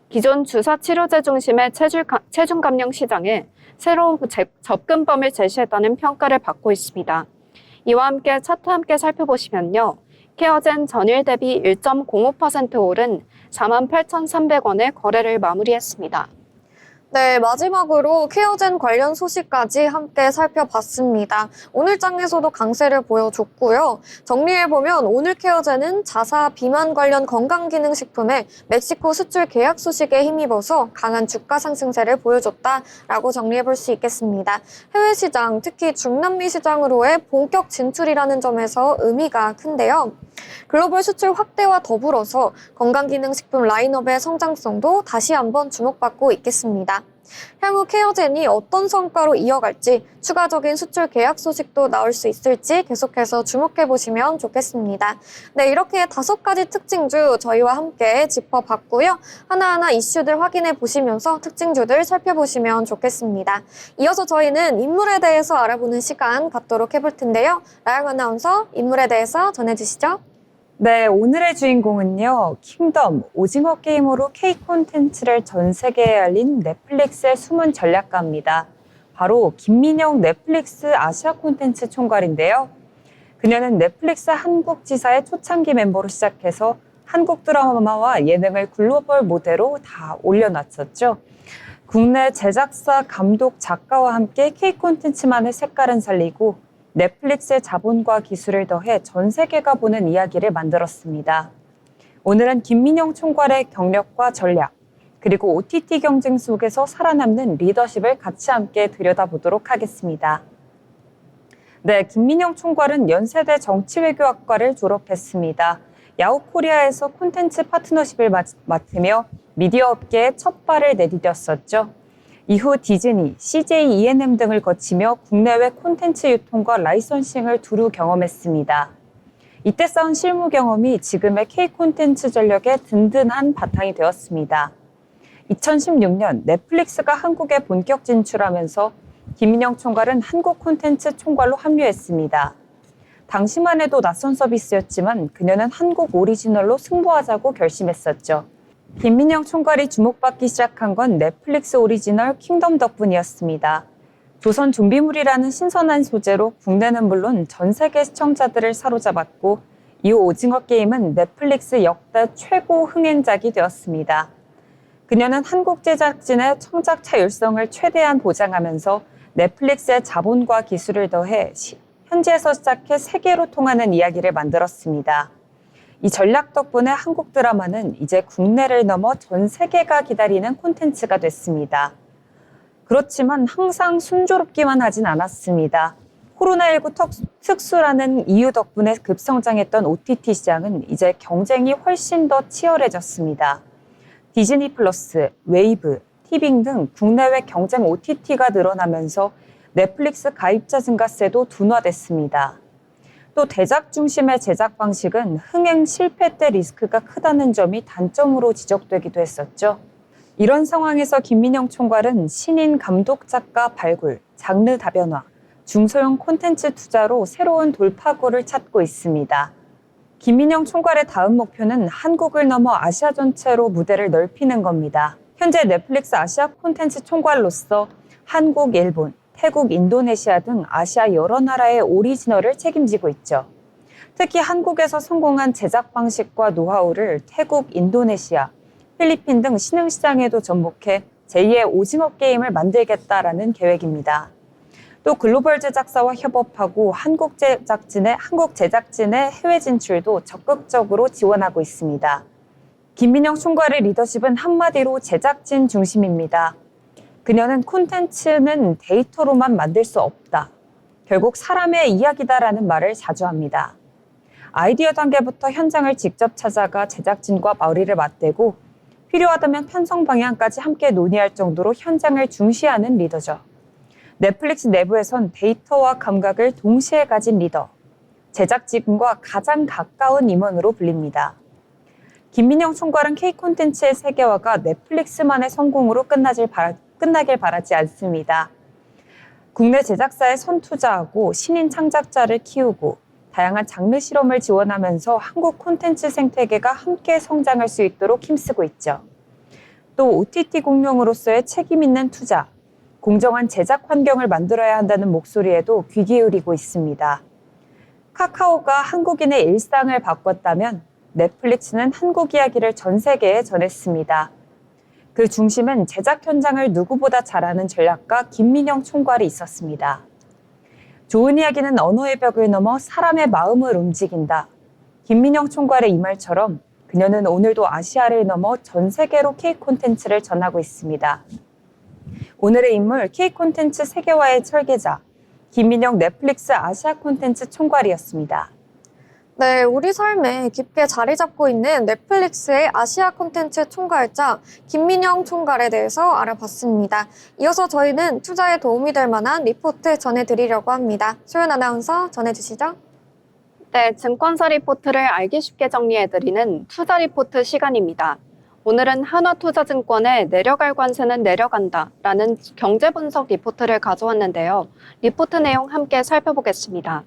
기존 주사 치료제 중심의 체중 감량 시장에 새로운 접근법을 제시했다는 평가를 받고 있습니다. 이와 함께 차트 함께 살펴보시면요. 케어젠 전일 대비 1.05% 오른 48,300원의 거래를 마무리했습니다. 네, 마지막으로 케어젠 관련 소식까지 함께 살펴봤습니다. 오늘 장에서도 강세를 보여줬고요. 정리해보면 오늘 케어젠은 자사 비만 관련 건강기능식품의 멕시코 수출 계약 소식에 힘입어서 강한 주가 상승세를 보여줬다라고 정리해볼 수 있겠습니다. 해외 시장, 특히 중남미 시장으로의 본격 진출이라는 점에서 의미가 큰데요. 글로벌 수출 확대와 더불어서 건강기능식품 라인업의 성장성도 다시 한번 주목받고 있겠습니다. 향후 케어젠이 어떤 성과로 이어갈지 추가적인 수출 계약 소식도 나올 수 있을지 계속해서 주목해보시면 좋겠습니다. 네, 이렇게 5가지 특징주 저희와 함께 짚어봤고요. 하나하나 이슈들 확인해 보시면서 특징주들 살펴보시면 좋겠습니다. 이어서 저희는 인물에 대해서 알아보는 시간 갖도록 해볼 텐데요. 라영 아나운서 인물에 대해서 전해주시죠. 네, 오늘의 주인공은요. 킹덤, 오징어 게임으로 K 콘텐츠를 전 세계에 알린 넷플릭스의 숨은 전략가입니다. 바로 김민영 넷플릭스 아시아 콘텐츠 총괄인데요. 그녀는 넷플릭스 한국 지사의 초창기 멤버로 시작해서 한국 드라마와 예능을 글로벌 무대로 다 올려놨었죠. 국내 제작사, 감독, 작가와 함께 K 콘텐츠만의 색깔은 살리고 넷플릭스의 자본과 기술을 더해 전 세계가 보는 이야기를 만들었습니다. 오늘은 김민영 총괄의 경력과 전략, 그리고 OTT 경쟁 속에서 살아남는 리더십을 같이 함께 들여다보도록 하겠습니다. 네, 김민영 총괄은 연세대 정치외교학과를 졸업했습니다. 야후코리아에서 콘텐츠 파트너십을 맡으며 미디어 업계에 첫 발을 내디뎠었죠. 이후 디즈니, CJ E&M 등을 거치며 국내외 콘텐츠 유통과 라이선싱을 두루 경험했습니다. 이때 쌓은 실무 경험이 지금의 K 콘텐츠 전력의 든든한 바탕이 되었습니다. 2016년 넷플릭스가 한국에 본격 진출하면서 김민영 총괄은 한국 콘텐츠 총괄로 합류했습니다. 당시만 해도 낯선 서비스였지만 그녀는 한국 오리지널로 승부하자고 결심했었죠. 김민영 총괄이 주목받기 시작한 건 넷플릭스 오리지널 킹덤 덕분이었습니다. 조선 좀비물이라는 신선한 소재로 국내는 물론 전 세계 시청자들을 사로잡았고 이후 오징어 게임은 넷플릭스 역대 최고 흥행작이 되었습니다. 그녀는 한국 제작진의 청작 자율성을 최대한 보장하면서 넷플릭스의 자본과 기술을 더해 현지에서 시작해 세계로 통하는 이야기를 만들었습니다. 이 전략 덕분에 한국 드라마는 이제 국내를 넘어 전 세계가 기다리는 콘텐츠가 됐습니다. 그렇지만 항상 순조롭기만 하진 않았습니다. 코로나19 특수라는 이유 덕분에 급성장했던 OTT 시장은 이제 경쟁이 훨씬 더 치열해졌습니다. 디즈니 플러스, 웨이브, 티빙 등 국내외 경쟁 OTT가 늘어나면서 넷플릭스 가입자 증가세도 둔화됐습니다. 또 대작 중심의 제작 방식은 흥행 실패 때 리스크가 크다는 점이 단점으로 지적되기도 했었죠. 이런 상황에서 김민영 총괄은 신인 감독 작가 발굴, 장르 다변화, 중소형 콘텐츠 투자로 새로운 돌파구를 찾고 있습니다. 김민영 총괄의 다음 목표는 한국을 넘어 아시아 전체로 무대를 넓히는 겁니다. 현재 넷플릭스 아시아 콘텐츠 총괄로서 한국, 일본, 태국, 인도네시아 등 아시아 여러 나라의 오리지널을 책임지고 있죠. 특히 한국에서 성공한 제작 방식과 노하우를 태국, 인도네시아, 필리핀 등 신흥 시장에도 접목해 제2의 오징어 게임을 만들겠다라는 계획입니다. 또 글로벌 제작사와 협업하고 한국 제작진의 해외 진출도 적극적으로 지원하고 있습니다. 김민영 총괄의 리더십은 한마디로 제작진 중심입니다. 그녀는 콘텐츠는 데이터로만 만들 수 없다. 결국 사람의 이야기다라는 말을 자주 합니다. 아이디어 단계부터 현장을 직접 찾아가 제작진과 머리를 맞대고 필요하다면 편성 방향까지 함께 논의할 정도로 현장을 중시하는 리더죠. 넷플릭스 내부에선 데이터와 감각을 동시에 가진 리더, 제작진과 가장 가까운 임원으로 불립니다. 김민영 총괄은 K-콘텐츠의 세계화가 넷플릭스만의 성공으로 끝나길 바라지 않습니다. 국내 제작사에 선투자하고 신인 창작자를 키우고 다양한 장르 실험을 지원하면서 한국 콘텐츠 생태계가 함께 성장할 수 있도록 힘쓰고 있죠. 또 OTT 공룡으로서의 책임 있는 투자, 공정한 제작 환경을 만들어야 한다는 목소리에도 귀 기울이고 있습니다. 카카오가 한국인의 일상을 바꿨다면 넷플릭스는 한국 이야기를 전 세계에 전했습니다. 그 중심은 제작 현장을 누구보다 잘 아는 전략가 김민영 총괄이 있었습니다. 좋은 이야기는 언어의 벽을 넘어 사람의 마음을 움직인다. 김민영 총괄의 이 말처럼 그녀는 오늘도 아시아를 넘어 전 세계로 K-콘텐츠를 전하고 있습니다. 오늘의 인물 K-콘텐츠 세계화의 설계자 김민영 넷플릭스 아시아 콘텐츠 총괄이었습니다. 네, 우리 삶에 깊게 자리 잡고 있는 넷플릭스의 아시아 콘텐츠 총괄자 김민영 총괄에 대해서 알아봤습니다. 이어서 저희는 투자에 도움이 될 만한 리포트 전해드리려고 합니다. 소연 아나운서 전해주시죠. 네, 증권사 리포트를 알기 쉽게 정리해드리는 투자 리포트 시간입니다. 오늘은 한화투자증권의 내려갈 관세는 내려간다 라는 경제 분석 리포트를 가져왔는데요. 리포트 내용 함께 살펴보겠습니다.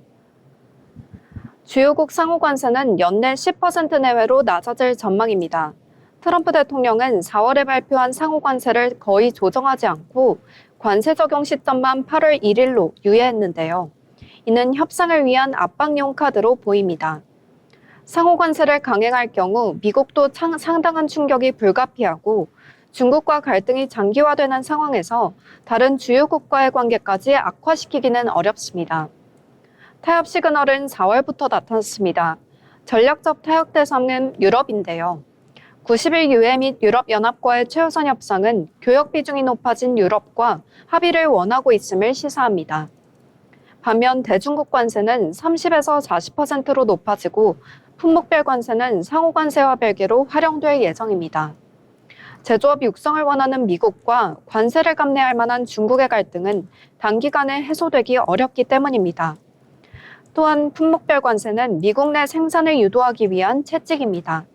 주요국 상호관세는 연내 10% 내외로 낮아질 전망입니다. 트럼프 대통령은 4월에 발표한 상호관세를 거의 조정하지 않고 관세 적용 시점만 8월 1일로 유예했는데요. 이는 협상을 위한 압박용 카드로 보입니다. 상호관세를 강행할 경우 미국도 상당한 충격이 불가피하고 중국과 갈등이 장기화되는 상황에서 다른 주요국과의 관계까지 악화시키기는 어렵습니다. 타협 시그널은 4월부터 나타났습니다. 전략적 타협 대상은 유럽인데요. 90일 유예 및 유럽연합과의 최우선 협상은 교역 비중이 높아진 유럽과 합의를 원하고 있음을 시사합니다. 반면 대중국 관세는 30에서 40%로 높아지고 품목별 관세는 상호관세와 별개로 활용될 예정입니다. 제조업 육성을 원하는 미국과 관세를 감내할 만한 중국의 갈등은 단기간에 해소되기 어렵기 때문입니다. 또한 품목별 관세는 미국 내 생산을 유도하기 위한 채찍입니다.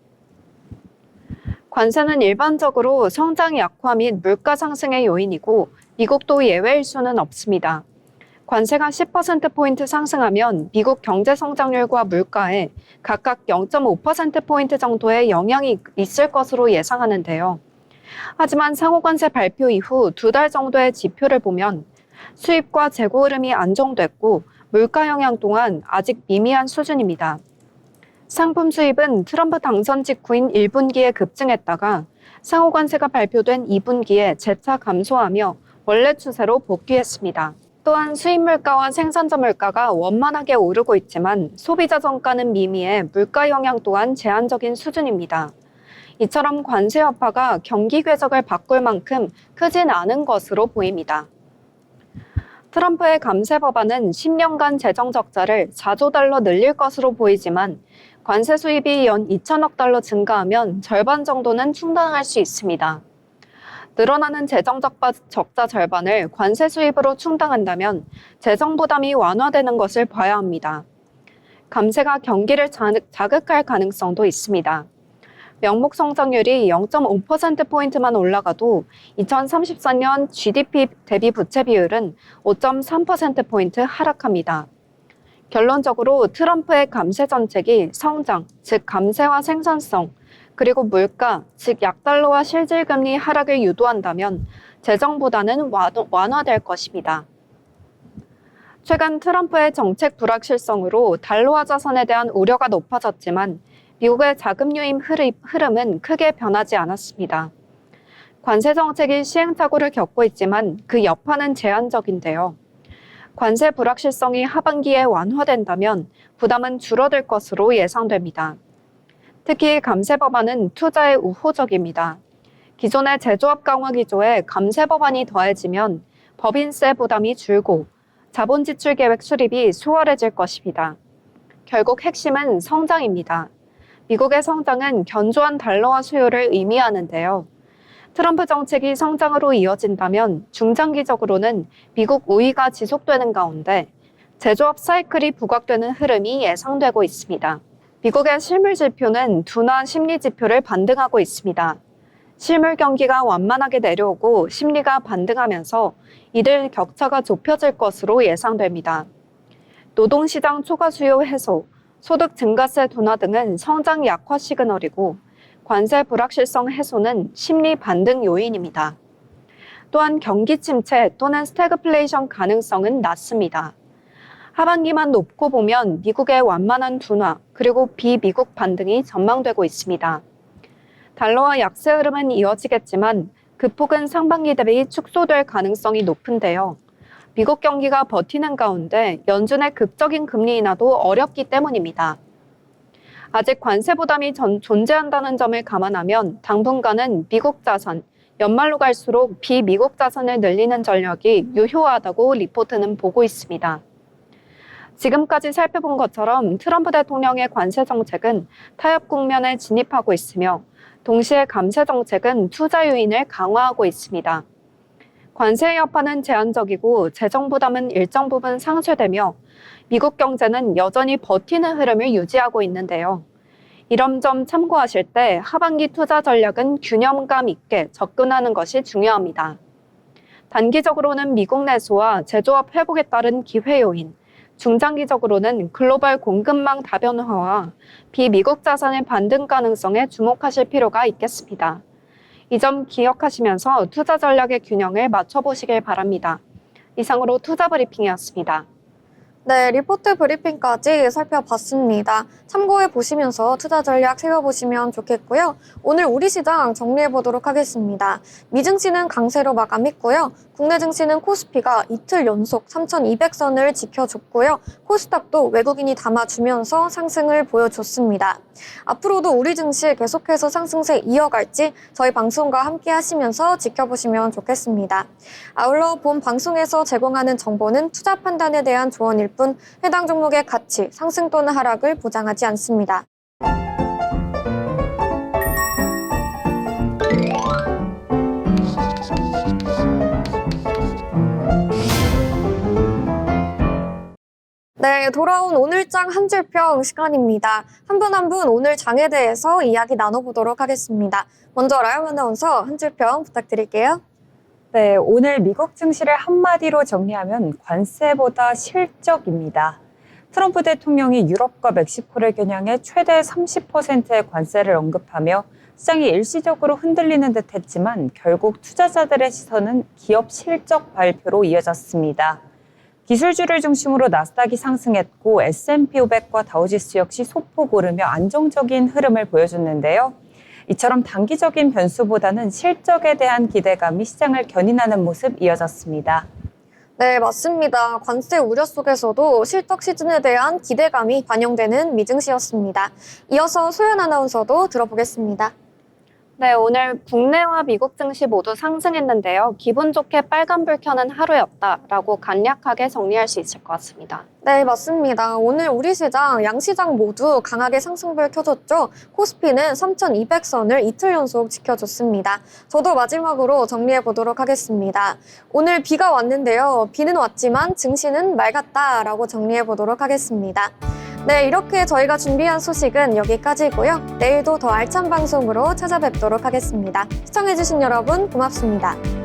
관세는 일반적으로 성장 약화 및 물가 상승의 요인이고 미국도 예외일 수는 없습니다. 관세가 10%포인트 상승하면 미국 경제 성장률과 물가에 각각 0.5%포인트 정도의 영향이 있을 것으로 예상하는데요. 하지만 상호관세 발표 이후 2달 정도의 지표를 보면 수입과 재고 흐름이 안정됐고 물가 영향 또한 아직 미미한 수준입니다. 상품 수입은 트럼프 당선 직후인 1분기에 급증했다가 상호관세가 발표된 2분기에 재차 감소하며 원래 추세로 복귀했습니다. 또한 수입 물가와 생산자 물가가 원만하게 오르고 있지만 소비자 정가는 미미해 물가 영향 또한 제한적인 수준입니다. 이처럼 관세 여파가 경기 궤적을 바꿀 만큼 크진 않은 것으로 보입니다. 트럼프의 감세 법안은 10년간 재정 적자를 4조 달러 늘릴 것으로 보이지만 관세 수입이 연 2천억 달러 증가하면 절반 정도는 충당할 수 있습니다. 늘어나는 재정 적자 절반을 관세 수입으로 충당한다면 재정 부담이 완화되는 것을 봐야 합니다. 감세가 경기를 자극할 가능성도 있습니다. 명목 성장률이 0.5%포인트만 올라가도 2034년 GDP 대비 부채 비율은 5.3%포인트 하락합니다. 결론적으로 트럼프의 감세 정책이 성장, 즉 감세와 생산성, 그리고 물가, 즉 약달러와 실질금리 하락을 유도한다면 재정 부담은 완화될 것입니다. 최근 트럼프의 정책 불확실성으로 달러화 자산에 대한 우려가 높아졌지만 미국의 자금 유입 흐름은 크게 변하지 않았습니다. 관세 정책이 시행착오를 겪고 있지만 그 여파는 제한적인데요. 관세 불확실성이 하반기에 완화된다면 부담은 줄어들 것으로 예상됩니다. 특히 감세 법안은 투자에 우호적입니다. 기존의 제조업 강화 기조에 감세 법안이 더해지면 법인세 부담이 줄고 자본 지출 계획 수립이 수월해질 것입니다. 결국 핵심은 성장입니다. 미국의 성장은 견조한 달러화 수요를 의미하는데요. 트럼프 정책이 성장으로 이어진다면 중장기적으로는 미국 우위가 지속되는 가운데 제조업 사이클이 부각되는 흐름이 예상되고 있습니다. 미국의 실물 지표는 둔화 심리 지표를 반등하고 있습니다. 실물 경기가 완만하게 내려오고 심리가 반등하면서 이들 격차가 좁혀질 것으로 예상됩니다. 노동시장 초과 수요 해소, 소득 증가세 둔화 등은 성장 약화 시그널이고 관세 불확실성 해소는 심리 반등 요인입니다. 또한 경기 침체 또는 스태그플레이션 가능성은 낮습니다. 하반기만 놓고 보면 미국의 완만한 둔화 그리고 비미국 반등이 전망되고 있습니다. 달러와 약세 흐름은 이어지겠지만 그 폭은 상반기 대비 축소될 가능성이 높은데요. 미국 경기가 버티는 가운데 연준의 극적인 금리 인하도 어렵기 때문입니다. 아직 관세 부담이 존재한다는 점을 감안하면 당분간은 미국 자산, 연말로 갈수록 비미국 자산을 늘리는 전략이 유효하다고 리포트는 보고 있습니다. 지금까지 살펴본 것처럼 트럼프 대통령의 관세 정책은 타협 국면에 진입하고 있으며 동시에 감세 정책은 투자 요인을 강화하고 있습니다. 관세의 여파는 제한적이고 재정 부담은 일정 부분 상쇄되며 미국 경제는 여전히 버티는 흐름을 유지하고 있는데요. 이런 점 참고하실 때 하반기 투자 전략은 균형감 있게 접근하는 것이 중요합니다. 단기적으로는 미국 내수와 제조업 회복에 따른 기회 요인, 중장기적으로는 글로벌 공급망 다변화와 비미국 자산의 반등 가능성에 주목하실 필요가 있겠습니다. 이 점 기억하시면서 투자 전략의 균형을 맞춰보시길 바랍니다. 이상으로 투자 브리핑이었습니다. 네, 리포트 브리핑까지 살펴봤습니다. 참고해 보시면서 투자 전략 세워보시면 좋겠고요. 오늘 우리 시장 정리해 보도록 하겠습니다. 미증시는 강세로 마감했고요. 국내 증시는 코스피가 이틀 연속 3,200선을 지켜줬고요. 코스닥도 외국인이 담아주면서 상승을 보여줬습니다. 앞으로도 우리 증시 계속해서 상승세 이어갈지 저희 방송과 함께 하시면서 지켜보시면 좋겠습니다. 아울러 본 방송에서 제공하는 정보는 투자 판단에 대한 조언일 뿐 해당 종목의 가치, 상승 또는 하락을 보장하지 않습니다. 네, 돌아온 오늘장 한 줄평 시간입니다. 한 분 한 분 오늘 장에 대해서 이야기 나눠보도록 하겠습니다. 먼저 라영 아나운서 한 줄평 부탁드릴게요. 네, 오늘 미국 증시를 한마디로 정리하면 관세보다 실적입니다. 트럼프 대통령이 유럽과 멕시코를 겨냥해 최대 30%의 관세를 언급하며 시장이 일시적으로 흔들리는 듯 했지만 결국 투자자들의 시선은 기업 실적 발표로 이어졌습니다. 기술주를 중심으로 나스닥이 상승했고 S&P 500과 다우지수 역시 소폭 오르며 안정적인 흐름을 보여줬는데요. 이처럼 단기적인 변수보다는 실적에 대한 기대감이 시장을 견인하는 모습 이어졌습니다. 네, 맞습니다. 관세 우려 속에서도 실적 시즌에 대한 기대감이 반영되는 미증시였습니다. 이어서 소연 아나운서도 들어보겠습니다. 네, 오늘 국내와 미국 증시 모두 상승했는데요. 기분 좋게 빨간불 켜는 하루였다라고 간략하게 정리할 수 있을 것 같습니다. 네, 맞습니다. 오늘 우리 시장, 양시장 모두 강하게 상승불 켜줬죠. 코스피는 3,200선을 이틀 연속 지켜줬습니다. 저도 마지막으로 정리해 보도록 하겠습니다. 오늘 비가 왔는데요. 비는 왔지만 증시는 맑았다라고 정리해 보도록 하겠습니다. 네, 이렇게 저희가 준비한 소식은 여기까지고요. 내일도 더 알찬 방송으로 찾아뵙도록 하겠습니다. 시청해주신 여러분 고맙습니다.